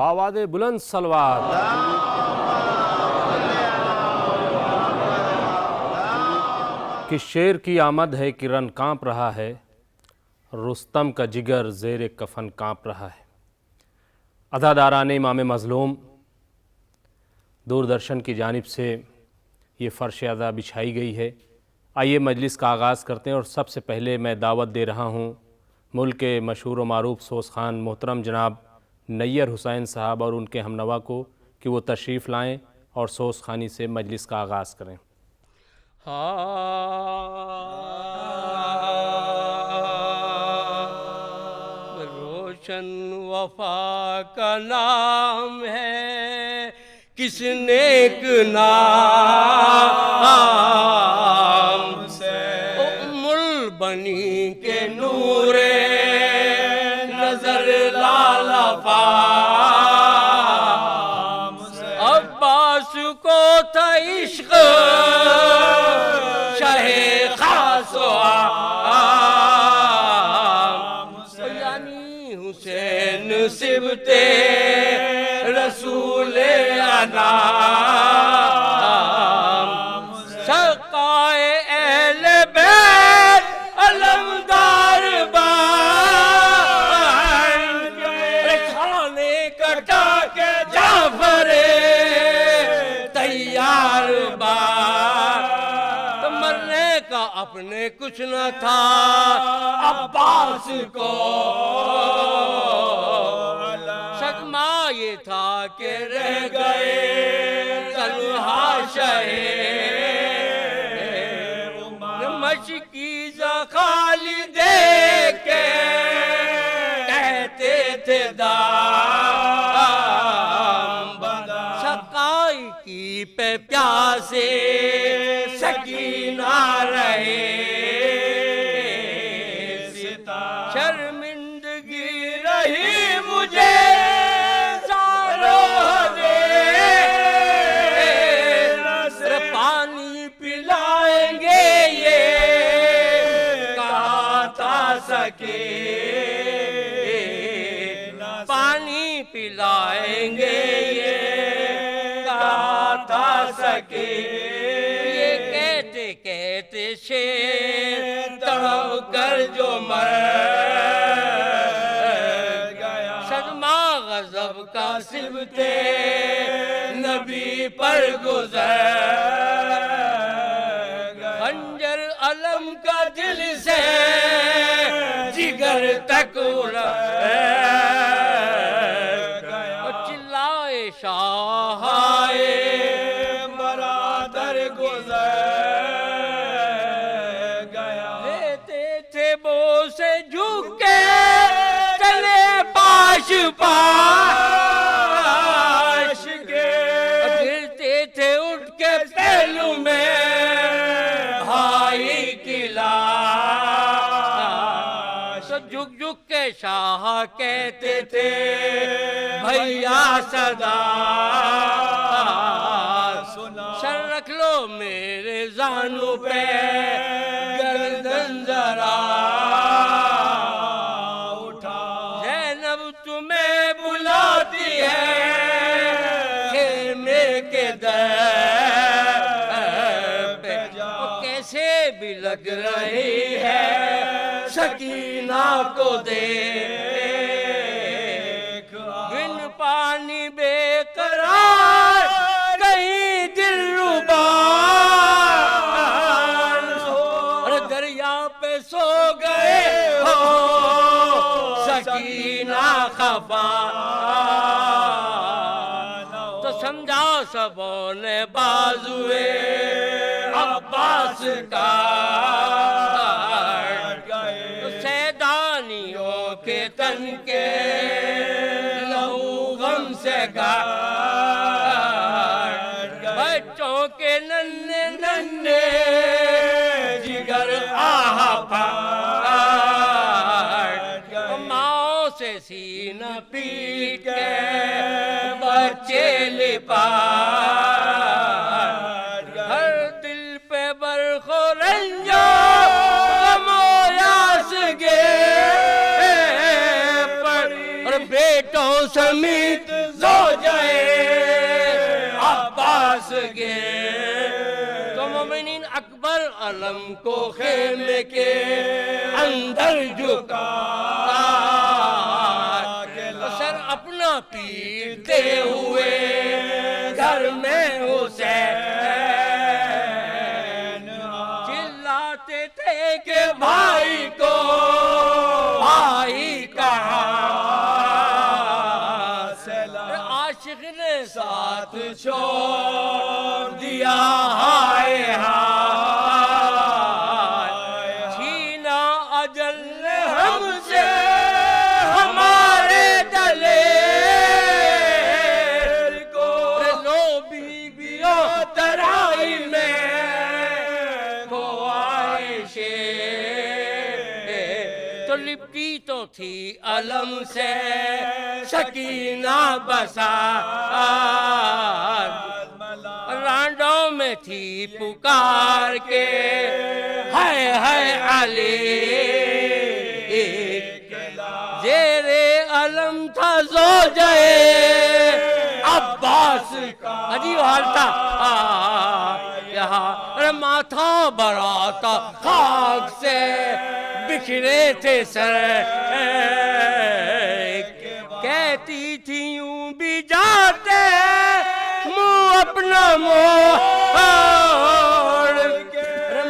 باواد بلند صلوات۔ کہ شیر کی آمد ہے کہ رن کانپ رہا ہے، رستم کا جگر زیر کفن کانپ رہا ہے۔ اداداران امام مظلوم دوردرشن کی جانب سے یہ فرش ادا بچھائی گئی ہے۔ آئیے مجلس کا آغاز کرتے ہیں، اور سب سے پہلے میں دعوت دے رہا ہوں ملک کے مشہور و معروف سوز خان محترم جناب نیر حسین صاحب اور ان کے ہمنوا کو کہ وہ تشریف لائیں اور سوز خانی سے مجلس کا آغاز کریں۔ روشن وفا کا نام ہے، کس نیک نام سے ام البنی کے نور نظر لالفام سے عباس کو تھا عشق شاہ خاص و عام سے، یعنی حسین صبت رسول انام، سقائے اہل بیت علمدار بان، کھانے کٹا کے جعفر تیار بان، تو مرنے کا اپنے کچھ نہ تھا عباس کو، صدمہ یہ تھا کہ رہ گئے تنہا شہ مشکی زخالی دیکھ کے کہتے تھے دام سقائی کی پہ پیاسے سکینہ رہے، شرمندگی رہی مجھے پانی پلائیں گے یہ کہا تھا سکے، پانی پلائیں گے یہ کہا تھا سکے، یہ کہتے کہتے شیر تڑپ کر جو مر گیا، صدمہ غضب کا صبت نبی پر گزر گیا، خنجر علم کا دل سے جگر تک اڑ گیا، چلائے شاہ آئے برادر گزر گیا، لیتے تھے بو سے جھک کے چلے پاش پاش کے، گرتے تھے اٹھ کے پہلو میں بھائی کی لاش، جھک جھک کے شاہ کہتے تھے بھیا صدا سر رکھ لو میرے زانو پہ گردن ذرا اٹھا، زینب تمہیں بلاتی ہے خیمے کے در پہ، کیسے بھی لگ رہی ہے سکینہ کو دیکھ، بن پانی بے قرار کہیں دل ربا، اور دریا پہ سو گئے ہو سکینہ خفا، تو سمجھا سبوں نے بازوئے عباس کا، تو سیدانیوں کے تن کے لہو غم سے گاڑ، بچوں کے ننھے ننھے جگر آہ پھاڑ، ماؤں سے سینہ پیٹ کے بچے لپاٹ، ہر دل پہ برق و رنج و غم و یاس گے، اور بیٹے بیٹوں سمیت زوجہ عباس کے تو مومنین اکبر علم کو خیمے کے اندر جھکا سر اپنا پیٹتے ہوئے گھر میں حسین چلاتے تھے کہ بھائی کو بھائی کہاں عاشق نے ساتھ چھوڑ دیا ہائے ہائے چھینا اجل نے ہم سے ہمارے دلیر کو لو بیویوں ترائی میں کو عائشہ تو لپٹی تو تھی علم سے سکینہ بسار رانڈوں میں تھی پکار کے ہائے ہائے علی زیر علم تھا زوجہ عباس کا عجیب حال تھا یہاں ماتھا براتا خاک سے بکھرے تھے سر کہتی تھی یوں بھی جاتے منہ اپنا موڑ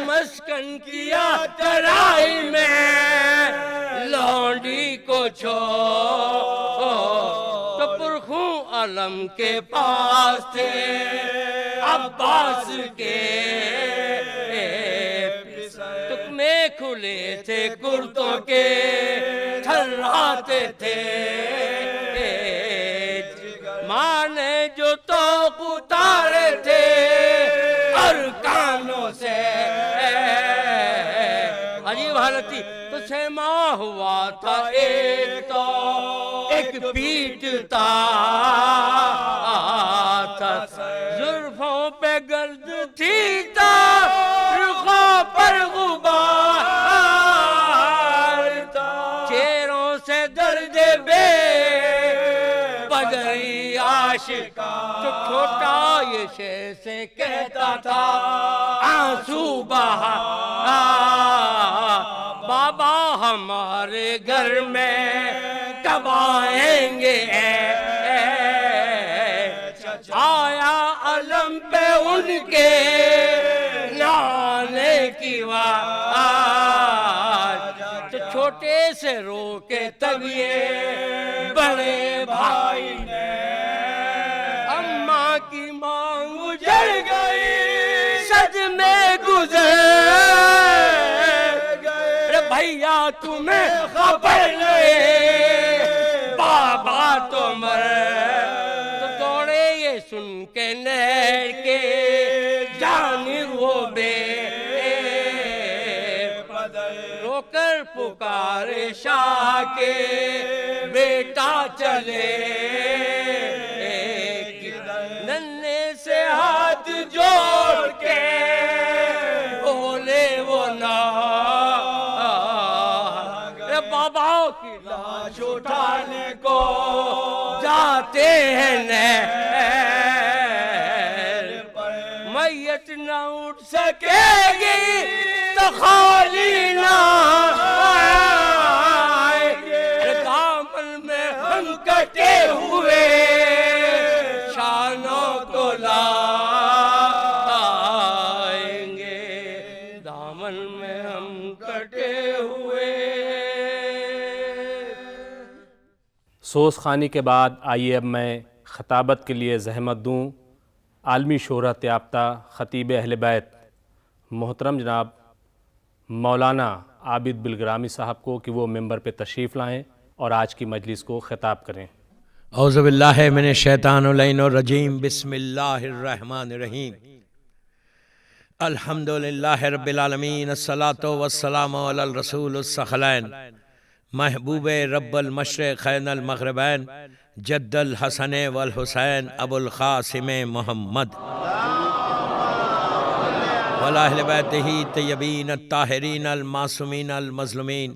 مسکن کیا ترائی میں لونڈی کو چھوڑ تو پرخوں علم کے پاس تھے عباس کے تکمے کھلے تھے کرتوں کے تھراتے تھے ماں نے جو توق اتارے تھے ارکانوں سے عجیب حالت تھی تو سیما ہوا تھا ایک تو ایک پیٹتا تھا زلفوں پہ گرد تھی تا رخوں پر غبار چہروں سے درد بے پدری عاشق تو چھوٹا یہ شے سے کہتا تھا آنسو بہا بابا ہمارے گھر میں کب آئیں گے آیا علم پہ ان کے لانے کی وار تو چھوٹے سے رو کے تب یہ بڑے بھائی نے اماں کی مانگ اجڑ گئی سج میں گزر بھیا تمہیں خبر نہیں بابا تو مر تو دوڑے یہ سن کے نہر کے جانب وہ بے رو کر پکارے شاہ کے بیٹا چلے ننھے سے ہاتھ جوڑ کے بولے وہ نا بابا کی لاش اٹھانے کو جاتے ہیں نہر میت نہ اٹھ سکے گی تو خالی نہ آئے دامن میں ہم کٹے ہوئے شانوں کو لائیں گے دامن میں ہم کٹے ہوئے سوز خوانی کے بعد آئیے اب میں خطابت کے لیے زحمت دوں عالمی شہرت یافتہ خطیب اہل بیت محترم جناب مولانا عابد بالگرامی صاحب کو کہ وہ ممبر پہ تشریف لائیں اور آج کی مجلس کو خطاب کریں۔ اعوذ باللہ من الشیطان اللعین الرجیم بسم اللہ الرحمن الرحیم الحمدللہ رب العالمین الصلاۃ والسلام علی الرسول الثقلین محبوب رب المشرقین المغربین جد الحسن والحسین ابو القاسم محمد وعلی اہل بیتہ طیبین الطاہرین المعصومین المظلومین۔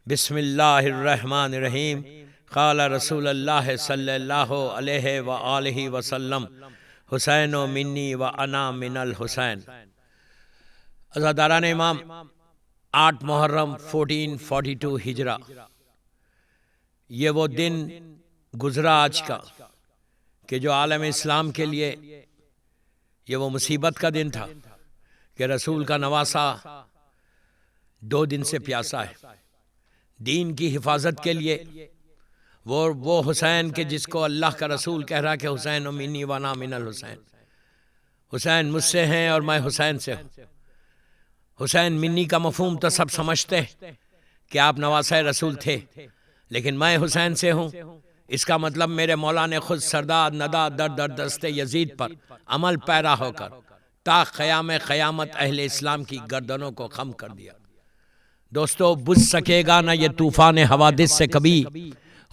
بسم اللہ الرحمن الرحیم۔ قال رسول اللہ صلی اللہ علیہ وآلہ وسلم حسین و منی و انا من الحسین۔ عزاداران امام، 8 محرم 1442 ہجرہ، یہ وہ دن گزرا آج کا کہ جو عالم اسلام کے لیے یہ وہ مصیبت کا دن تھا کہ رسول کا نواسہ 2 دن سے پیاسا ہے۔ دین کی حفاظت کے لیے وہ حسین کے جس کو اللہ کا رسول کہہ رہا کہ حسین و منی و انا من الحسین، حسین مجھ سے ہیں اور میں حسین سے ہوں۔ حسین منی کا مفہوم تو سب سمجھتے ہیں کہ آپ نواسہ رسول تھے، لیکن میں حسین سے ہوں، اس کا مطلب میرے مولا نے خود سردار ندا در دست یزید پر عمل پیرا ہو کر تا قیام قیامت اہل اسلام کی گردنوں کو خم کر دیا۔ دوستو، بجھ سکے گا نہ یہ طوفان حوادث سے کبھی،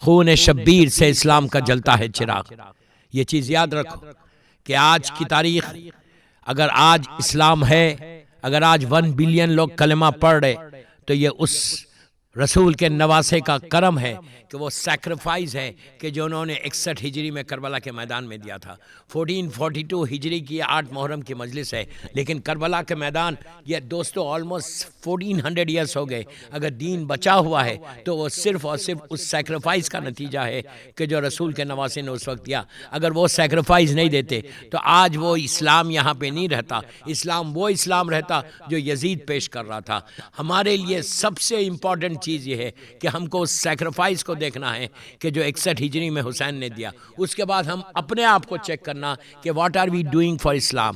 خون شبیر سے اسلام کا جلتا ہے چراغ۔ یہ چیز یاد رکھو کہ آج کی تاریخ، اگر آج اسلام ہے، اگر آج 1 بلین لوگ کلمہ پڑھ رہے، تو یہ اس رسول کے نواسے کا کرم ہے کہ وہ سیکریفائز ہے کہ جو انہوں نے 61 ہجری میں کربلا کے میدان میں دیا تھا۔ 1442 ہجری کی 8 محرم کی مجلس ہے، لیکن کربلا کے میدان یہ دوستو آلموسٹ 1400 ایئرس ہو گئے۔ اگر دین بچا ہوا ہے تو وہ صرف اور صرف اس سیکریفائز کا نتیجہ ہے کہ جو رسول کے نواسے نے اس وقت دیا۔ اگر وہ سیکریفائز نہیں دیتے تو آج وہ اسلام یہاں پہ نہیں رہتا، اسلام وہ اسلام رہتا جو یزید پیش کر رہا تھا۔ ہمارے لیے سب سے امپورٹنٹ چیز یہ ہے کہ ہم کو اس سیکریفائز کو دیکھنا ہے کہ جو 61 ہجری میں حسین نے دیا۔ اس کے بعد ہم اپنے آپ کو چیک کرنا کہ what are we doing for Islam,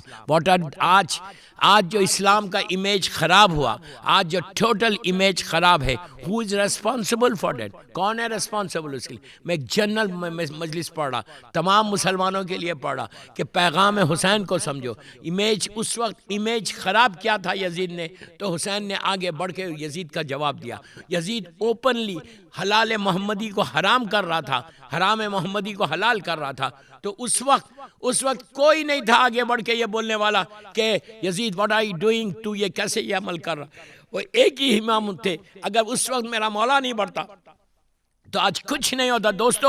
آج جو اسلام کا امیج خراب ہوا، آج جو ٹوٹل امیج خراب ہے، ہو از ریسپانسبل فار دیٹ؟ کون ہے ریسپانسبل اس کے لیے؟ میں ایک جنرل مجلس پڑھ رہا، تمام مسلمانوں کے لیے پڑھ رہا کہ پیغام حسین کو سمجھو۔ امیج اس وقت امیج خراب کیا تھا یزید نے، تو حسین نے آگے بڑھ کے یزید کا جواب دیا۔ یزید اوپنلی حلال محمدی کو حرام کر رہا تھا، حرام محمدی کو حلال کر رہا تھا، تو اس وقت کوئی نہیں تھا آگے بڑھ کے یہ بولنے والا کہ یزید واٹ آر یو ڈوئنگ، تو یہ کیسے یہ عمل کر رہا؟ وہ ایک ہی امام تھے، اگر اس وقت میرا مولا نہیں بڑھتا تو آج کچھ نہیں ہوتا۔ دوستو،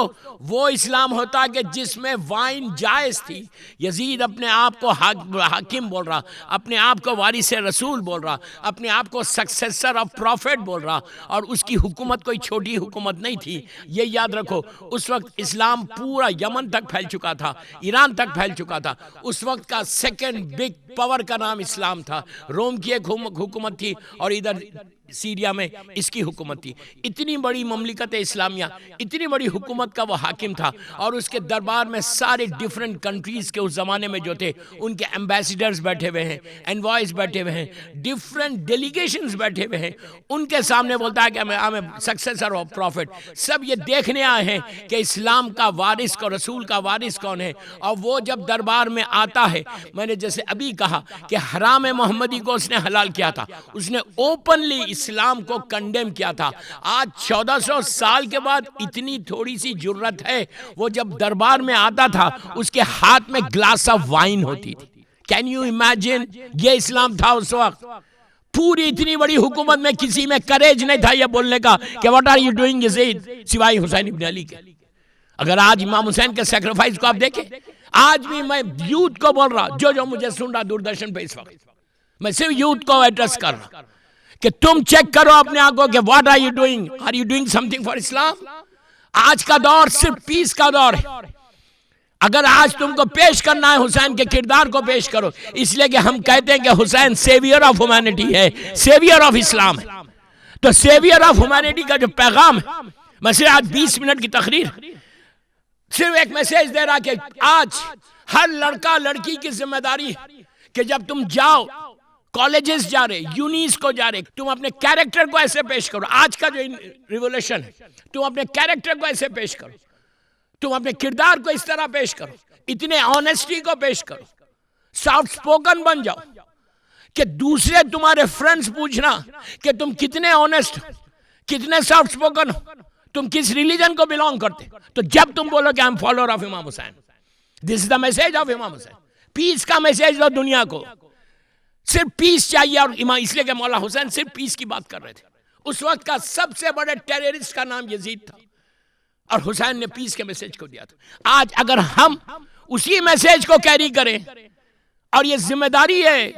وہ اسلام ہوتا کہ جس میں وائن جائز تھی۔ یزید اپنے آپ کو حاکم بول رہا، اپنے آپ کو وارث رسول بول رہا، اپنے آپ کو سکسیسر آف پروفیٹ بول رہا، اور اس کی حکومت کوئی چھوٹی حکومت نہیں تھی۔ یہ یاد رکھو، اس وقت اسلام پورا یمن تک پھیل چکا تھا، ایران تک پھیل چکا تھا۔ اس وقت کا سیکنڈ بگ پاور کا نام اسلام تھا۔ روم کی ایک حکومت تھی اور ادھر سیریا میں اس کی حکومت تھی۔ اتنی بڑی مملکت اسلامیہ، اتنی بڑی حکومت کا وہ حاکم تھا، اور اس کے دربار میں سارے ڈیفرنٹ کنٹریز کے اس زمانے میں جو تھے، ان کے ایمبیسیڈرز بیٹھے ہوئے ہیں، انوائز بیٹھے ہوئے ہیں، ڈیفرنٹ ڈیلیگیشنز بیٹھے ہوئے ہیں۔ ان کے سامنے بولتا ہے کہ میں سکسیسر آف پروفٹ۔ سب یہ دیکھنے آئے ہیں کہ اسلام کا وارث کو، رسول کا وارث کون ہے۔ اور وہ جب دربار میں آتا ہے، میں نے جیسے ابھی کہا کہ حرام محمدی کو اس نے حلال کیا تھا، اس نے اوپنلی اسلام کو کنڈیم کیا تھا۔ آج 1400 سال کے بعد اتنی تھوڑی سی جرت ہے، وہ جب دربار میں آتا تھا اس کے ہاتھ میں گلاس آف وائن ہوتی تھی۔ Can you imagine? یہ اسلام تھا اس وقت۔ پوری اتنی بڑی حکومت میں کسی میں کریج نہیں تھا یہ بولنے کا کہ واٹ آر یو ڈوئنگ یزید، سوائے حسین ابن علی کے۔ اگر آج امام حسین کے سیکریفائس کو آپ دیکھیں، آج بھی میں یوتھ کو بول رہا، جو مجھے سن رہا دوردرشن پہ اس وقت، میں صرف یوتھ کو ایڈریس کر رہا کہ تم چیک کرو اپنے آپ کو کہ what are you doing something for Islam? آج کا دور صرف پیس کا دور ہے۔ اگر آج تم کو پیش کرنا ہے حسین کے کردار کو پیش کرو، اس لیے کہ ہم کہتے ہیں کہ حسین سیویئر آف ہیومینٹی ہے، سیویئر آف اسلام ہے۔ تو سیویئر آف ہیومینٹی کا جو پیغام ہے، میں صرف آج 20 منٹ کی تقریر صرف ایک میسیج دے رہا کہ آج ہر لڑکا لڑکی کی ذمہ داری ہے کہ جب تم جاؤ، کالجز جا رہے، یونیز کو جا رہے، تم اپنے کیریکٹر کو ایسے پیش کرو۔ آج کا جو ریولیوشن ہے، تم اپنے کیریکٹر کو ایسے پیش کرو، تم اپنے کردار کو اس طرح پیش کرو، اتنے آنیسٹی کو پیش کرو، سافٹ سپوکن بن جاؤ کہ دوسرے تمہارے فرینڈز پوچھنا کہ تم کتنے آنیسٹ ہو، کتنے سافٹ سپوکن ہو، تم کس ریلیجن کو بیلونگ کرتے، تو جب تم بولو کہ I'm follower of امام حسین، this is the message of امام حسین۔ پیس کا میسیج دو دنیا کو، صرف پیس چاہیے۔ اور امام، اس لیے کہ مولا حسین صرف پیس کی بات کر رہے تھے۔ اس وقت کا سب سے بڑے ٹیررسٹ کا نام یزید تھا، اور حسین نے پیس کے میسج کو دیا تھا۔ آج اگر ہم اسی میسج کو کیری کریں، اور یہ ذمہ داری ہے،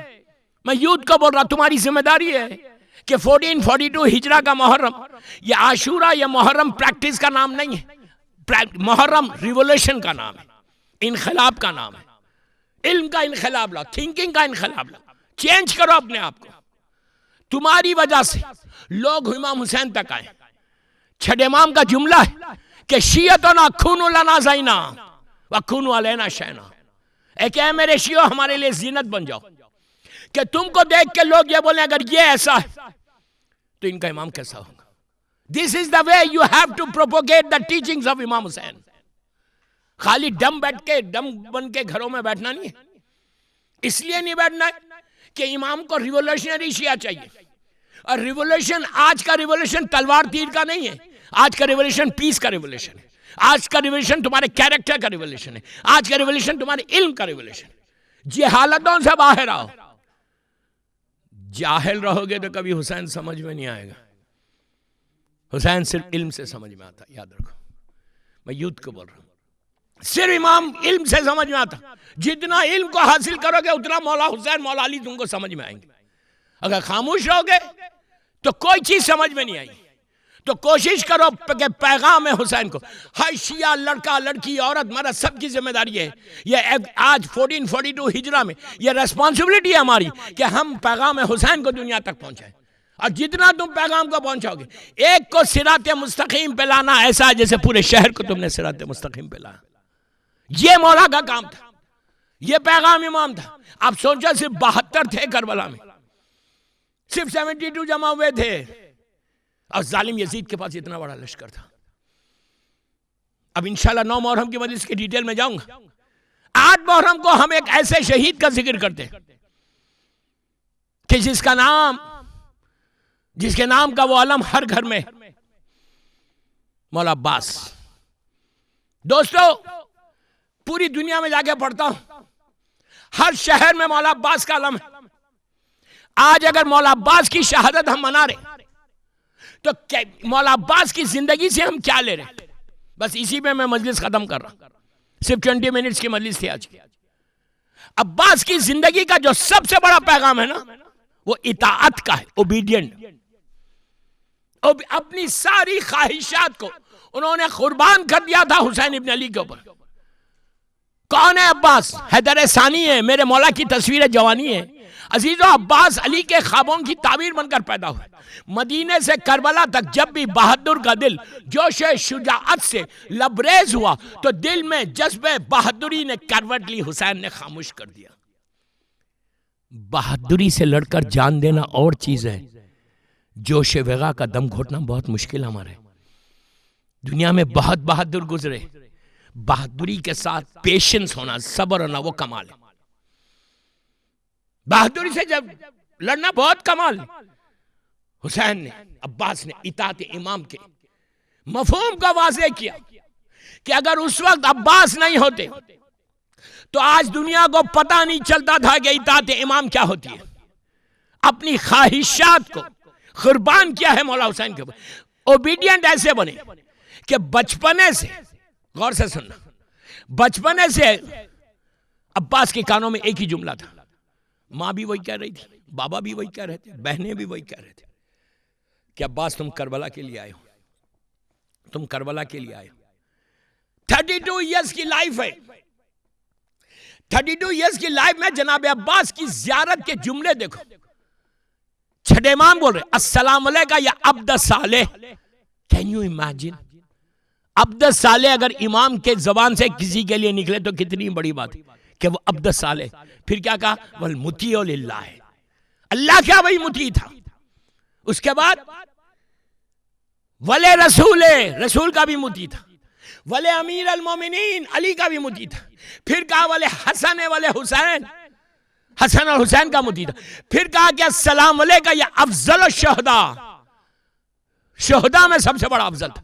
میں یوتھ کو بول رہا، تمہاری ذمہ داری ہے کہ 1442 ہجرہ کا محرم، یہ عاشورہ یا محرم پریکٹس کا نام نہیں ہے، محرم ریولوشن کا نام ہے، انقلاب کا نام ہے، علم کا انقلاب لاؤ، تھنکنگ کا انقلاب لاؤ، چینج کرو اپنے آپ کو۔ تمہاری وجہ سے لوگ امام حسین تک آئے۔ چھٹے امام کا جملہ ہے کہ شیعتنا کونوا لنا زینا وکونوا علینا شینا، اے کہ اے میرے شیعو ہمارے لیے زینت بن جاؤ، کہ تم کو دیکھ کے لوگ یہ بولیں اگر یہ ایسا ہے تو ان کا امام کیسا ہوگا۔ This is the way you have to propagate the teachings of امام حسین۔ خالی ڈم بن کے گھروں میں بیٹھنا نہیں ہے، اس لیے نہیں بیٹھنا ہے کہ امام کو ریولوشنری شیعہ چاہیے، اور ریولوشن، آج کا ریولوشن تلوار تیر کا نہیں ہے، آج کا ریولوشن پیس کا ریولوشن ہے، آج کا ریولوشن تمہارے کیریکٹر کا ریولوشن ہے، آج کا ریولوشن تمہارے علم کا ریولوشن ہے۔ جہالتوں سے باہر آؤ۔ جاہل رہو گے تو کبھی حسین سمجھ میں نہیں آئے گا۔ حسین صرف علم سے سمجھ میں آتا، یاد رکھو، میں یوتھ کو بول رہا ہوں، صرف امام علم سے سمجھ میں آتا۔ جتنا علم کو حاصل کرو گے اتنا مولا حسین، مولا علی تم کو سمجھ میں آئیں گے۔ اگر خاموش رہو گے تو کوئی چیز سمجھ میں نہیں آئی۔ تو کوشش کرو کہ پیغام حسین کو، ہر شیعہ، لڑکا، لڑکی، عورت، مرد، سب کی ذمہ داری ہے۔ یہ آج 1442 ہجرہ میں یہ ریسپانسبلٹی ہے ہماری کہ ہم پیغام حسین کو دنیا تک پہنچائیں، اور جتنا تم پیغام کو پہنچاؤ گے، ایک کو صراط مستقیم پہ لانا ایسا ہے جیسے پورے شہر کو تم نے صراط مستقیم پہ لایا۔ یہ مولا کا کام تھا، یہ پیغام امام تھا۔ آپ سوچا صرف 72 تھے کربلا میں، صرف 72 جمع ہوئے تھے، اور ظالم یزید کے پاس اتنا بڑا لشکر تھا۔ اب انشاءاللہ 9 محرم کی مجلس کی ڈیٹیل میں جاؤں گا۔ 8 محرم کو ہم ایک ایسے شہید کا ذکر کرتے ہیں کہ جس کے نام کا وہ علم ہر گھر میں، مولا عباس۔ دوستو، پوری دنیا میں جا کے پڑھتا ہوں، ہر شہر میں مولا عباس کا علم ہے۔ آج اگر مولا عباس کی شہادت ہم منا رہے تو مولا عباس کی زندگی سے ہم کیا لے رہے ہیں؟ بس اسی میں مجلس ختم کر رہا ہوں، صرف 20 منٹس کی مجلس تھی آج کی۔ عباس کی زندگی کا جو سب سے بڑا پیغام ہے نا، وہ اطاعت کا ہے، اوبیڈینٹ۔ اپنی ساری خواہشات کو انہوں نے قربان کر دیا تھا حسین ابن علی کے اوپر۔ کون ہے عباس؟ حیدر ثانی ہے، میرے مولا کی تصویر جوانی ہے۔ عزیزو، عباس علی کے خوابوں کی تعبیر بن کر پیدا ہوئے۔ مدینے سے کربلا تک جب بھی بہادر کا دل جوش شجاعت سے لبریز ہوا تو دل میں جذب بہادری نے کروٹ لی، حسین نے خاموش کر دیا۔ بہادری سے لڑ کر جان دینا اور چیز ہے، جوش وغیرہ کا دم گھوٹنا بہت مشکل ہمارے۔ دنیا میں بہت بہادر گزرے، بہادری کے ساتھ پیشنس ہونا، صبر ہونا، وہ کمال ہے۔ بہادری سے جب لڑنا بہت کمال ہے۔ حسین نے، عباس نے اطاعت امام کے مفہوم کا واضح کیا کہ اگر اس وقت عباس نہیں ہوتے تو آج دنیا کو پتہ نہیں چلتا تھا کہ اطاعت امام کیا ہوتی ہے۔ اپنی خواہشات کو قربان کیا ہے مولا حسین کے اوپر۔ اوبیڈینٹ ایسے بنے کہ بچپنے سے، غور سے سننا، بچپنے سے عباس کے کانوں میں ایک ہی جملہ تھا، ماں بھی وہی کہہ رہی تھی، بابا بھی وہی کہہ رہے تھے، بہنیں بھی وہی کہہ رہے تھے کہ عباس تم کربلا کے لیے آئے ہو، تم کربلا کے لیے آئے ہو۔ 32 ایئرز کی لائف ہے، 32 ایئرز کی لائف میں جناب عباس کی زیارت کے جملے دیکھو۔ چھٹے امام بول رہے السلام علیکہ یا عبد صالح۔ Can you imagine? عبد صالح اگر امام کے زبان سے کسی کے لیے نکلے تو کتنی بڑی بات ہے کہ وہ عبد صالح۔ پھر کیا کہا؟ والمطیع للہ، اللہ کیا وہی مطیع تھا۔ اس کے بعد ولی رسول، رسول کا بھی مطیع تھا۔ ولی امیر المومنین، علی کا بھی مطیع تھا۔ پھر کہا ولی حسن ولی حسین، حسن اور حسین کا مطیع تھا۔ پھر کہا کہ السلام علیکہ یا افضل الشہداء، شہداء میں سب سے بڑا افضل تھا۔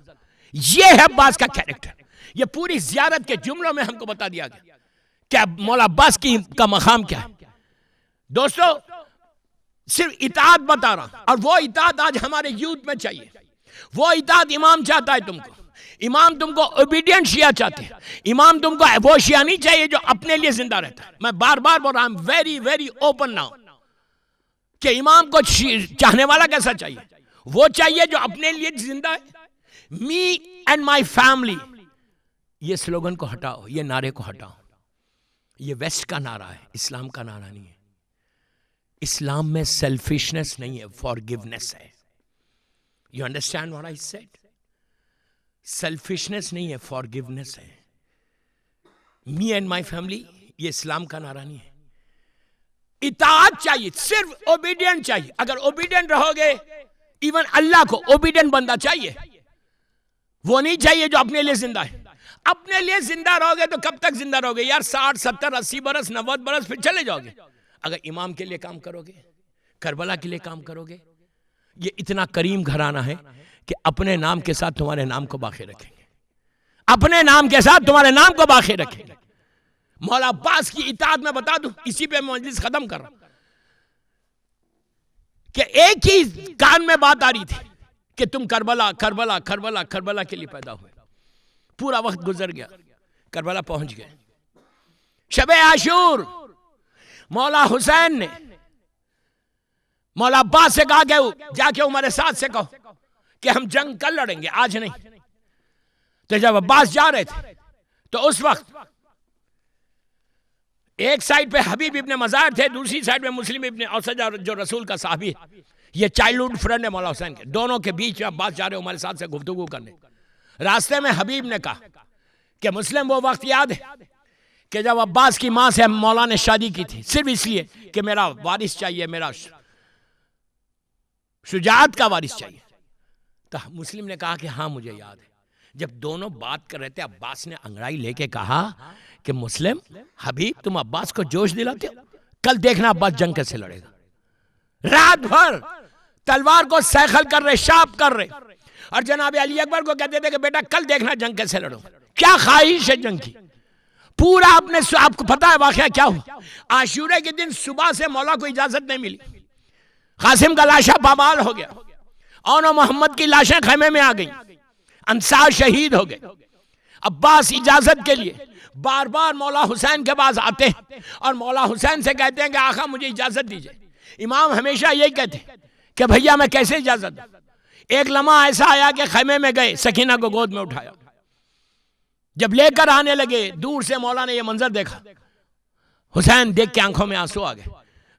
یہ ہے عباس کا کیریکٹر۔ یہ پوری زیارت کے جملوں میں ہم کو بتا دیا گیا کہ مولا عباس کا مقام کیا ہے۔ دوستو، صرف اطاعت بتا رہا، اور وہ اطاعت آج ہمارے یوتھ میں چاہیے۔ وہ اطاعت امام چاہتا ہے تم کو، امام تم کو اوبیڈینٹ شیعہ چاہتے ہیں. امام تم کو وہ شیعہ نہیں چاہیے جو اپنے لیے زندہ رہتا ہے. میں بار بار بول رہا ہوں, ویری ویری اوپن ناؤ, کہ امام کو چاہنے والا کیسا چاہیے؟ وہ چاہیے جو اپنے لیے زندہ ہے. می اینڈ مائی فیملی, یہ سلوگن کو ہٹاؤ, یہ نعرے کو ہٹاؤ. یہ ویسٹ کا نعرہ ہے, اسلام کا نعرہ نہیں ہے. اسلام میں سیلفشنس نہیں ہے, فارگیونیس ہے. You understand what I said? Selfishness نہیں ہے, فارگیونیس ہے. می اینڈ مائی فیملی, یہ اسلام کا نعرہ نہیں ہے. اطاعت چاہیے, صرف اوبیڈینٹ چاہیے. اگر اوبیڈینٹ رہو گے, ایون اللہ کو اوبیڈینٹ بندہ چاہیے, وہ نہیں چاہیے جو اپنے لیے زندہ ہے. اپنے لیے زندہ رہو گے تو کب تک زندہ رہو گے یار؟ 60 70 80 برس 90 برس پھر چلے جاؤ گے. اگر امام کے لیے کام کرو گے, کربلا کے لیے کام کرو گے, یہ اتنا کریم گھرانہ ہے کہ اپنے نام کے ساتھ تمہارے نام کو باقی رکھیں گے. اپنے نام کے ساتھ تمہارے نام کو باقی رکھیں گے. مولا عباس کی اطاعت میں بتا دوں, اسی پہ مجلس ختم کر رہا ہوں, کہ ایک ہی کان میں بات آ رہی تھی کہ تم کربلا کربلا کربلا کربلا کے لیے پیدا ہوئے. پورا وقت گزر گیا, کربلا پہنچ گئے. شب عاشور مولا حسین نے مولا عباس سے کہا کہ جا کے عمر سعد سے کہو کہ ہم جنگ کل لڑیں گے, آج نہیں. تو جب عباس جا رہے تھے تو اس وقت ایک سائڈ پہ حبیب ابن مظاہر تھے, دوسری سائڈ پہ مسلم ابن اوسجہ جو رسول کا صحابی ہے. یہ چائلڈہڈ فرینڈ ہے مولا حسین کے. دونوں کے بیچ میں عباس جا رہے عمر سعد سے گفتگو کرنے. راستے میں حبیب نے کہا کہ مسلم وہ وقت یاد ہے کہ جب عباس کی ماں سے مولا نے شادی کی تھی, صرف اس لیے کہ میرا وارث چاہیے, میرا شجاعت کا وارث چاہیے. تو مسلم نے کہا کہ ہاں مجھے یاد ہے. جب دونوں بات کر رہے تھے, عباس نے انگڑائی لے کے کہا کہ مسلم, حبیب, تم عباس کو جوش دلاتے ہو, کل دیکھنا عباس جنگ کیسے لڑے گا. رات بھر تلوار کو سیخل کر رہے, شارپ کر رہے, اور جناب علی اکبر کو کہتے تھے کہ بیٹا کل دیکھنا جنگ کیسے لڑو. کیا خواہش ہے جنگ کی. پورا اپنے آپ کو پتا ہے واقعہ کیا ہوا. عاشورے کے دن صبح سے مولا کو اجازت نہیں ملی. قاسم کا لاشا پامال ہو گیا, اور محمد کی لاشیں خیمے میں آ گئیں, انصار شہید ہو گئے. عباس اجازت کے لیے بار بار مولا حسین کے پاس آتے ہیں اور مولا حسین سے کہتے ہیں کہ آقا مجھے اجازت دیجئے. امام ہمیشہ یہی کہتے ہیں کہ بھیا میں کیسے اجازت دوں. ایک لمحہ ایسا آیا کہ خیمے میں گئے, سکینہ کو گود میں اٹھایا. جب لے کر آنے لگے, دور سے مولا نے یہ منظر دیکھا. حسین دیکھ کے آنکھوں میں آنسو آ گئے.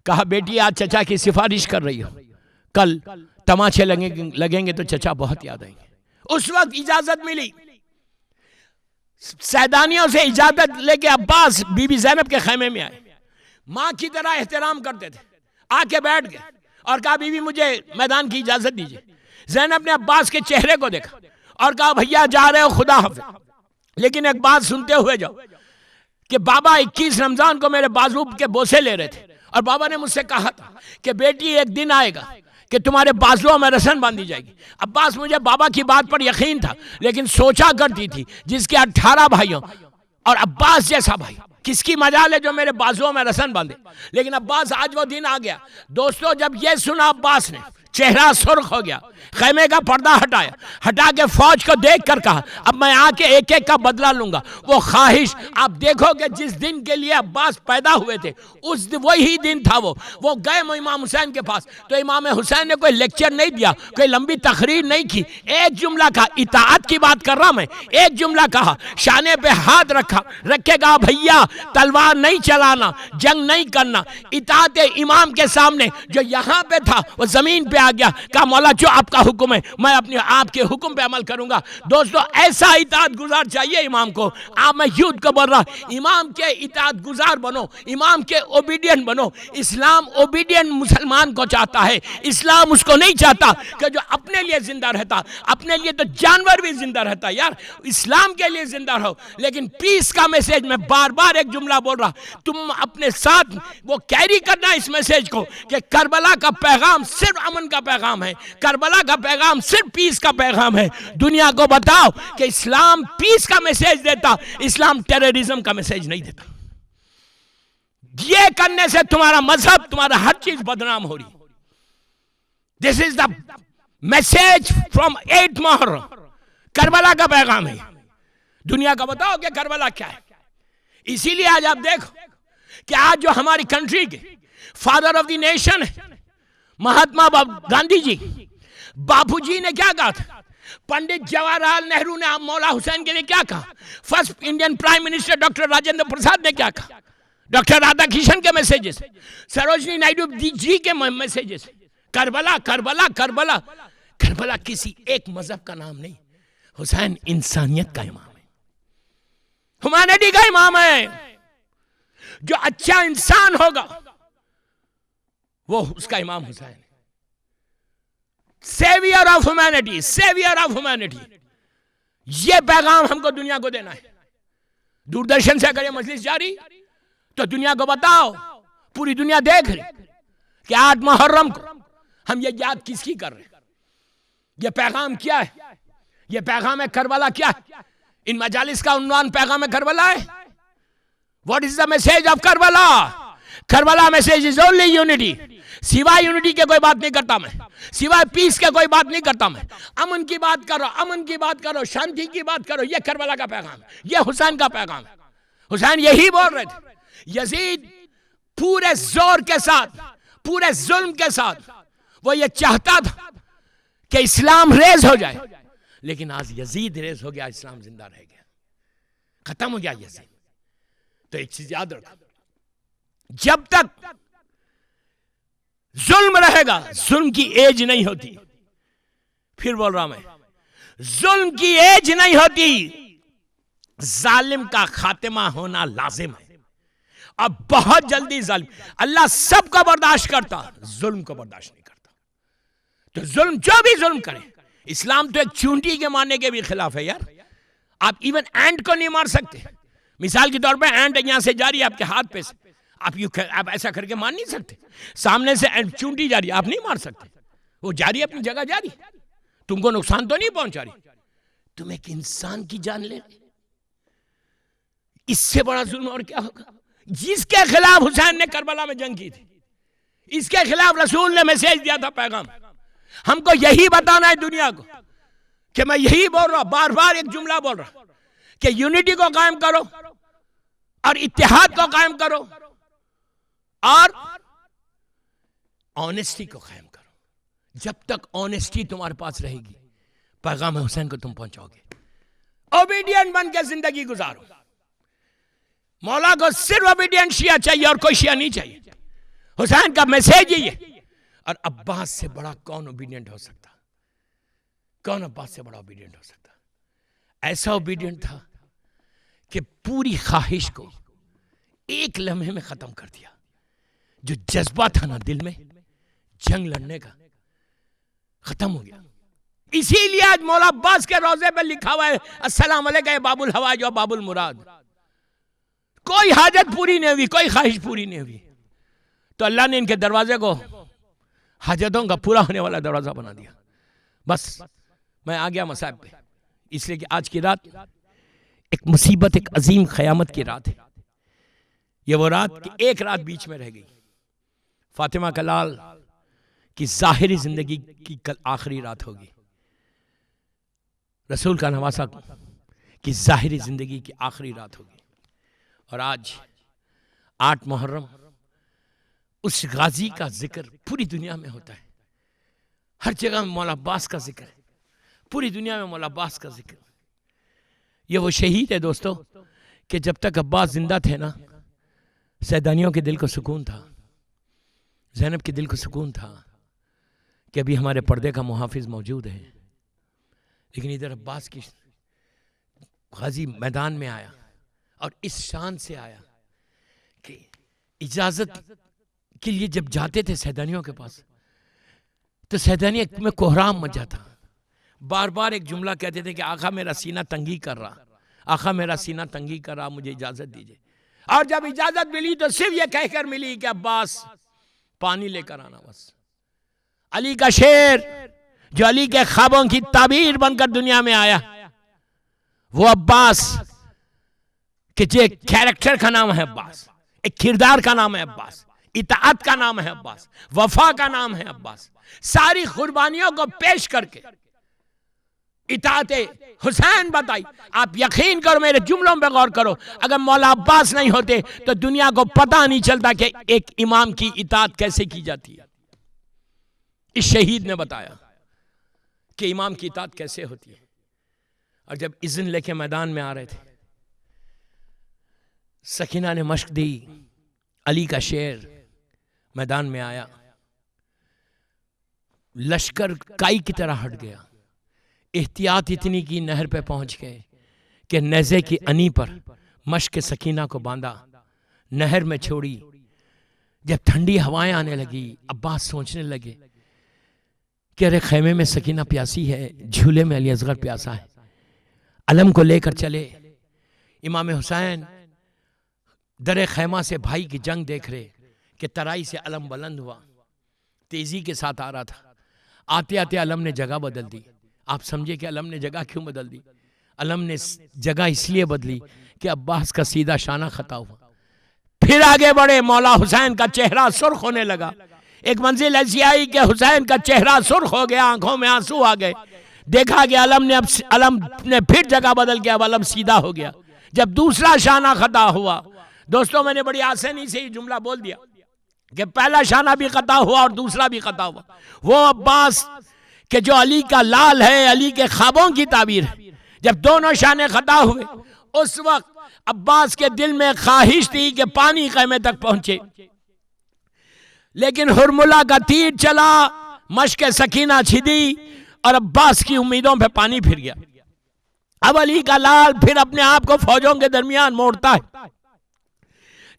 کہا بیٹی آج چچا کی سفارش کر رہی ہو, کل تماچے لگیں گے تو چچا بہت یاد آئیں گے. اس وقت اجازت ملی. سیدانیوں سے اجازت لے کے عباس بی بی زینب کے خیمے میں آئے. ماں کی طرح احترام کرتے تھے. آ کے بیٹھ گئے اور کہا بی بی مجھے میدان کی اجازت دیجئے. زینب نے عباس کے چہرے کو دیکھا اور کہا بھیا جا رہے ہو, خدا حافظ, لیکن ایک بات سنتے ہوئے جاؤ کہ بابا 21 رمضان کو میرے بازو کے بوسے لے رہے تھے, اور بابا نے مجھ سے کہا تھا کہ بیٹی ایک دن آئے گا کہ تمہارے بازوؤں میں رسن باندھی جائے گی. عباس مجھے بابا کی بات پر یقین تھا, لیکن سوچا کرتی تھی جس کے 18 بھائیوں اور عباس جیسا بھائی کس کی مجال ہے جو میرے بازوؤں میں رسن باندھے. لیکن عباس آج وہ دن آ گیا. دوستو جب یہ سنا عباس نے, چہرہ سرخ ہو گیا, خیمے کا پردہ ہٹایا, ہٹا کے فوج کو دیکھ کر کہا اب میں آ کے ایک ایک کا بدلہ لوں گا. وہ خواہش آپ دیکھو کہ جس دن کے لیے عباس پیدا ہوئے تھے اس وہی دن تھا. وہ گئے امام حسین کے پاس, تو امام حسین نے کوئی لیکچر نہیں دیا, کوئی لمبی تقریر نہیں کی. ایک جملہ کہا, اطاعت کی بات کر رہا میں, ایک جملہ کہا, شانے پہ ہاتھ رکھے گا بھیا تلوار نہیں چلانا, جنگ نہیں کرنا. اطاعت امام کے سامنے جو یہاں پہ تھا وہ زمین پہ آ گیا. کہا مولا جو آپ کا حکم ہے میں اپنے آپ کے حکم پہ عمل کروں گا. دوستو ایسا اطاعت گزار چاہیے امام کو. آپ میں یوتھ کو بول رہا, امام کے اطاعت گزار بنو, امام کے اوبیڈینٹ بنو. اسلام اوبیڈینٹ مسلمان کو چاہتا ہے. اسلام اس کو نہیں چاہتا کہ جو اپنے لیے زندہ رہتا. اپنے لیے تو جانور بھی زندہ رہتا. یار اسلام کے لیے زندہ رہو. لیکن پیس کا میسج میں بار بار ایک جملہ بول رہا, تم اپنے ساتھ وہ کیری کرنا اس میسج کو کہ کربلا کا پیغام صرف امن کا پیغام ہے, کربلا کا پیغام صرف پیس کا پیغام ہے. دنیا کو بتاؤ کہ اسلام پیس کا میسج دیتا, اسلام ٹیررزم کا میسج نہیں دیتا. یہ کرنے سے تمہارا مذہب, تمہارا ہر چیز بدنام ہو رہی. This is the message from 8 محرم. کربلا کا پیغام ہے. دنیا کا بتاؤ کہ کربلا کیا ہے. اسی لیے آج آپ دیکھو کہ آج جو ہماری کنٹری کے فادر آف دی نیشن ہے مہاتما گاندھی جی، باپو جی نے کیا کہا تھا؟ پنڈت جواہر لال نہرو نے مولا حسین کے لیے کیا کہا؟ First Indian prime minister doctor Rajendra Prasad نے کیا کہا؟ ڈاکٹر رادھا کرشن کے میسیجز، سروجنی نائیڈو جی کے میسیجز. کربلا کربلا کربلا. کربلا کسی ایک مذہب کا نام نہیں، حسین انسانیت کا امام ہے، ہیومینٹی کا امام ہے. جو اچھا انسان ہوگا وہ اس کا امام حسین ہے. Severe of humanity, severe of humanity. یہ پیغام ہم کو دنیا کو دینا ہے. دوردرشن سے اگر یہ مجلس جاری تو دنیا کو بتاؤ، پوری دنیا دیکھ رہی کہ 8 محرم کو ہم یہ یاد کس کی کر رہے ہیں. یہ پیغام کیا ہے؟ یہ پیغام کربلا کیا ہے؟ ان مجالس کا عنوان پیغام کربلا ہے. What is the message of Karbala? Karbala message is only unity. سوائے یونٹی کے کوئی بات نہیں کرتا میں، سوائے پیس کے کوئی بات نہیں کرتا میں. امن کی بات کرو، امن کی بات کرو، شانتی کی بات کرو. یہ کربلا کا پیغام ہے، یہ حسین کا پیغام ہے. حسین یہی بول رہے تھے. یزید پورے زور کے ساتھ، پورے ظلم کے ساتھ وہ یہ چاہتا تھا کہ اسلام ریز ہو جائے، لیکن آج یزید ریز ہو گیا، اسلام زندہ رہ گیا، ختم ہو گیا یزید. تو ایک چیز یاد رکھو، جب تک ظلم رہے گا، ظلم کی ایج نہیں ہوتی. پھر بول رہا میں، ظلم کی ایج نہیں ہوتی. ظالم کا خاتمہ ہونا لازم ہے. اب بہت جلدی ظالم، اللہ سب کو برداشت کرتا، ظلم کو برداشت نہیں کرتا. تو ظلم جو بھی ظلم کرے، اسلام تو ایک چونٹی کے مارنے کے بھی خلاف ہے یار. آپ ایون اینٹ کو نہیں مار سکتے. مثال کے طور پہ اینٹ یہاں سے جاری آپ کے ہاتھ پہ سے، آپ ایسا کر کے مار نہیں سکتے. سامنے سے چونٹی جاری آپ نہیں مار سکتے، وہ جاری اپنی جگہ جاری، تم کو نقصان تو نہیں پہنچا رہی. تم ایک انسان کی جان لے، اس سے بڑا ظلم اور کیا ہوگا؟ جس کے خلاف حسین نے کربلا میں جنگ کی تھی، اس کے خلاف رسول نے میسیج دیا تھا، پیغام. ہم کو یہی بتانا ہے دنیا کو کہ میں یہی بول رہا ہوں، بار بار ایک جملہ بول رہا ہوں کہ یونٹی کو قائم کرو اور اتحاد کو قائم کرو اور آنیسٹی کو قائم کرو. جب تک آنیسٹی تمہارے پاس رہے گی، پیغام حسین کو تم پہنچاؤ گے. اوبیڈینٹ بن کے زندگی گزارو. مولا کو صرف اوبیڈینٹ شیعہ چاہیے اور کوئی شیعہ نہیں چاہیے. حسین کا میسیج یہ ہے. اور عباس سے بڑا کون اوبیڈینٹ ہو سکتا؟ کون عباس سے بڑا اوبیڈینٹ ہو سکتا؟ ایسا اوبیڈینٹ تھا کہ پوری خواہش کو ایک لمحے میں ختم کر دیا. جو جذبہ تھا نا دل میں جنگ لڑنے کا، ختم ہو گیا. اسی لیے آج مولا عباس کے روضے پہ لکھا ہوا ہے، السلام علیکہ یا باب الحوائج و باب المراد. کوئی حاجت پوری نہیں ہوئی، کوئی خواہش پوری نہیں ہوئی، تو اللہ نے ان کے دروازے کو حاجتوں کا پورا ہونے والا دروازہ بنا دیا. بس میں آ گیا مصائب پہ، اس لیے کہ آج کی رات ایک مصیبت، ایک عظیم قیامت کی رات ہے. یہ وہ رات کہ ایک رات بیچ میں رہ گئی. فاطمہ کلال کی ظاہری زندگی کی کل آخری رات ہوگی. رسول کا نواسہ کی ظاہری زندگی کی آخری رات ہوگی. اور آج 8 محرم اس غازی کا ذکر پوری دنیا میں ہوتا ہے. ہر جگہ میں مولا عباس کا ذکر ہے، پوری دنیا میں مولا عباس کا ذکر. یہ وہ شہید ہے دوستو کہ جب تک عباس زندہ تھے نا، سیدانیوں کے دل کو سکون تھا، زینب کے دل کو سکون تھا کہ ابھی ہمارے پردے کا محافظ موجود ہے. لیکن ادھر عباس کی غازی میدان میں آیا اور اس شان سے آیا کہ اجازت کے لیے جب جاتے تھے سیدانیوں کے پاس تو سیدانی میں کوہرام مچ جاتا. بار بار ایک جملہ کہتے تھے کہ آقا میرا سینہ تنگی کر رہا، آقا میرا سینہ تنگی کر رہا، مجھے اجازت دیجئے. اور جب اجازت ملی تو صرف یہ کہہ کر ملی کہ عباس پانی لے کر آنا. بس علی کا شیر جو علی کے خوابوں کی تعبیر بن کر دنیا میں آیا، وہ عباس کہ جو ایک کیریکٹر کا نام ہے عباس، ایک کردار کا نام ہے عباس، اطاعت کا نام ہے عباس، وفا کا نام ہے عباس. ساری قربانیوں کو پیش کر کے اطاعت حسین بتائی. آپ یقین کرو، میرے جملوں پہ غور کرو، اگر مولا عباس نہیں ہوتے تو دنیا کو پتہ نہیں چلتا کہ ایک امام کی اطاعت کیسے کی جاتی ہے. اس شہید نے بتایا کہ امام کی اطاعت کیسے ہوتی ہے. اور جب اذن لے کے میدان میں آ رہے تھے، سکینہ نے مشق دی، علی کا شیر میدان میں آیا، لشکر کائی کی طرح ہٹ گیا. احتیاط اتنی کی، نہر پہ پہنچ گئے کہ نیزے کی انی پر مشق سکینہ کو باندھا، نہر میں چھوڑی. جب ٹھنڈی ہوائیں آنے لگی، عباس سوچنے لگے کہ ارے خیمے میں سکینہ پیاسی ہے، جھولے میں علی اصغر پیاسا ہے، علم کو لے کر چلے. امام حسین در خیمہ سے بھائی کی جنگ دیکھ رہے کہ ترائی سے علم بلند ہوا، تیزی کے ساتھ آ رہا تھا. آتے آتے علم نے جگہ بدل دی. آپ سمجھے کہ علم نے جگہ کیوں بدل دی؟ علم نے جگہ اس لیے بدلی کہ عباس کا سیدھا شانہ خطا ہوا. پھر آگے بڑھے، مولا حسین کا چہرہ سرخ ہونے لگا. ایک منزل ایسی آئی کہ حسین کا چہرہ سرخ ہو گیا، آنکھوں میں آنسو آ گئے. دیکھا کہ علم نے پھر جگہ بدل کے اب علم سیدھا ہو گیا. جب دوسرا شانہ خطا ہوا، دوستوں میں نے بڑی آسانی سے یہ جملہ بول دیا کہ پہلا شانہ بھی خطا ہوا اور دوسرا بھی خطا ہوا. وہ عباس کہ جو علی کا لال ہے، علی کے خوابوں کی تعبیر ہے، جب دونوں شانے خطا ہوئے، اس وقت عباس کے دل میں خواہش تھی کہ پانی خیمے تک پہنچے، لیکن ہرملہ کا تیر چلا، مشق سکینہ چھدی اور عباس کی امیدوں پہ پانی پھر گیا. اب علی کا لال پھر اپنے آپ کو فوجوں کے درمیان موڑتا ہے.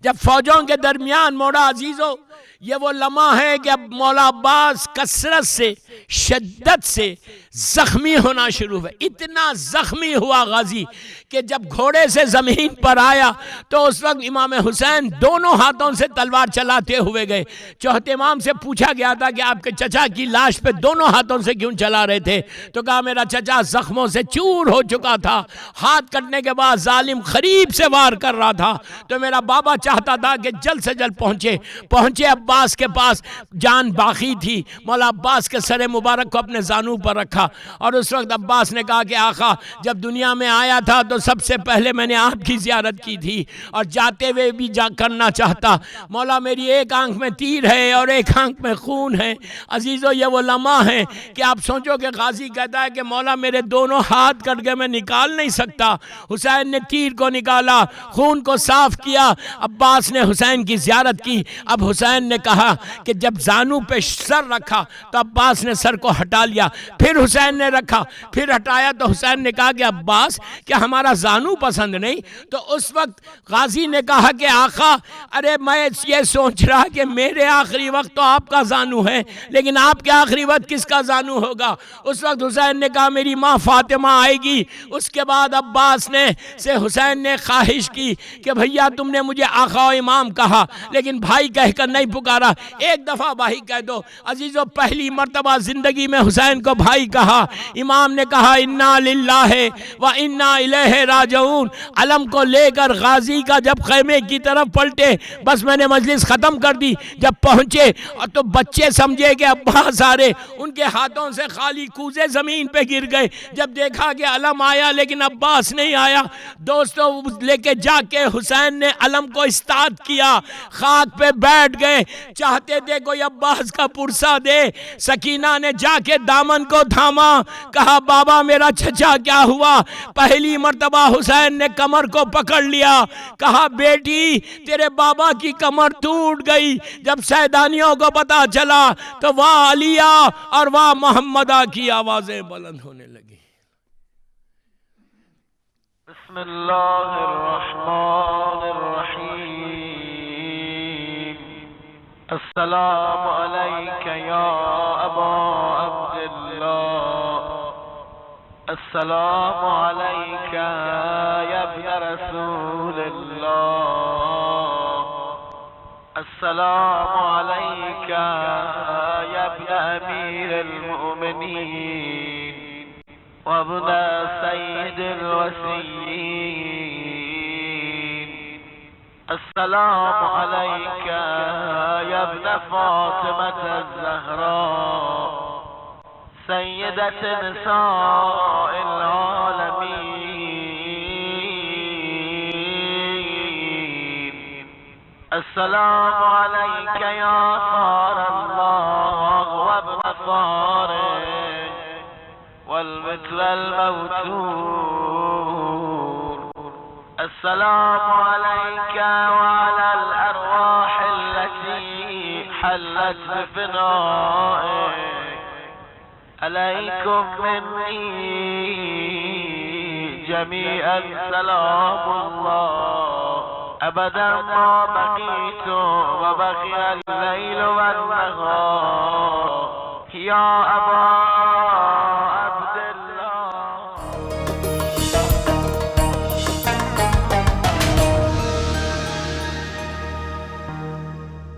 جب فوجوں کے درمیان موڑا عزیزو، یہ وہ لمحہ ہے کہ اب مولا عباس کثرت سے، شدت سے زخمی ہونا شروع ہوئے. اتنا زخمی ہوا غازی کہ جب گھوڑے سے زمین پر آیا تو اس وقت امام حسین دونوں ہاتھوں سے تلوار چلاتے ہوئے گئے. چوتھے امام سے پوچھا گیا تھا کہ آپ کے چچا کی لاش پہ دونوں ہاتھوں سے کیوں چلا رہے تھے؟ تو کہا میرا چچا زخموں سے چور ہو چکا تھا، ہاتھ کٹنے کے بعد ظالم قریب سے وار کر رہا تھا، تو میرا بابا چاہتا تھا کہ جلد سے جلد پہنچے عباس کے پاس. جان باقی تھی، مولا عباس کے سر مبارک کو اپنے زانو پر رکھا اور اس وقت عباس نے کہا کہ آقا جب دنیا میں آیا تھا تو سب سے پہلے میں نے آپ کی زیارت کی تھی اور جاتے ہوئے بھی کرنا چاہتا. مولا میری ایک آنکھ میں تیر ہے اور ایک آنکھ میں خون ہے. عزیزو یہ وہ لمحہ ہے کہ آپ سوچو کہ غازی کہتا ہے کہ مولا میرے دونوں ہاتھ کٹ گئے، میں نکال نہیں سکتا. حسین نے تیر کو نکالا، خون کو صاف کیا، عباس نے حسین کی زیارت کی. اب حسین نے کہا کہ جب زانو پہ سر رکھا تو عباس نے سر کو ہٹا لیا، پھر حسین نے رکھا، پھر ہٹایا تو حسین نے کہا کہ عباس کیا ہمارا زانو پسند نہیں؟ تو اس وقت غازی نے کہا کہ آقا ارے میں یہ سوچ رہا کہ میرے آخری وقت تو آپ کا زانو ہے، لیکن آپ کے آخری وقت کس کا زانو ہوگا؟ اس وقت حسین نے کہا میری ماں فاطمہ آئے گی. اس کے بعد عباس سے حسین نے خواہش کی کہ بھیا تم نے مجھے آقا و امام کہا لیکن بھائی کہہ کر نہیں پکارا، ایک دفعہ بھائی کہہ دو. عزیزو پہلی مرتبہ زندگی میں حسین کو بھائی کہا. امام نے کہا انا للہ و انا الیہ راجعون. علم کو لے کر غازی کا جب خیمے کی طرف پلٹے، بس میں نے مجلس ختم کر دی. جب پہنچے اور تو بچے سمجھے کہ عباس آ رہے، ان کے ہاتھوں سے خالی کوزے زمین پہ گر گئے. جب دیکھا کہ علم آیا لیکن عباس نہیں آیا، دوستو لے کے جا کے حسین نے علم کو استاد کیا، خاک پہ بیٹھ گئے، چاہتے تھے کوئی عباس کا پرسہ دے. سکینہ نے جا کے دامن کو تھاما، کہا بابا میرا چچا کیا ہوا؟ پہلی مرتبہ حسین نے کمر کو پکڑ لیا، کہا بیٹی تیرے بابا کی کمر ٹوٹ گئی. جب سیدانیوں کو پتا چلا تو واہ علیہ اور واہ محمدہ کی آوازیں بلند ہونے لگی. بسم اللہ الرحمن الرحیم. السلام علیک یا ابا عبداللہ، السلام علیک یا ابن رسول اللہ، السلام علیک یا ابن امیر المؤمنین وابن سید الوسیین، السلام علیک یا ابن فاطمة الزہراء سيدة نساء العالمين. السلام عليك يا صار الله وابن صاره والمثل الموتور. السلام عليك وعلى الأرواح التي حلت بفنائك. عليكم مني جميعا سلام الله أبدا ما بقيتم وبقي الليل والنهار. يا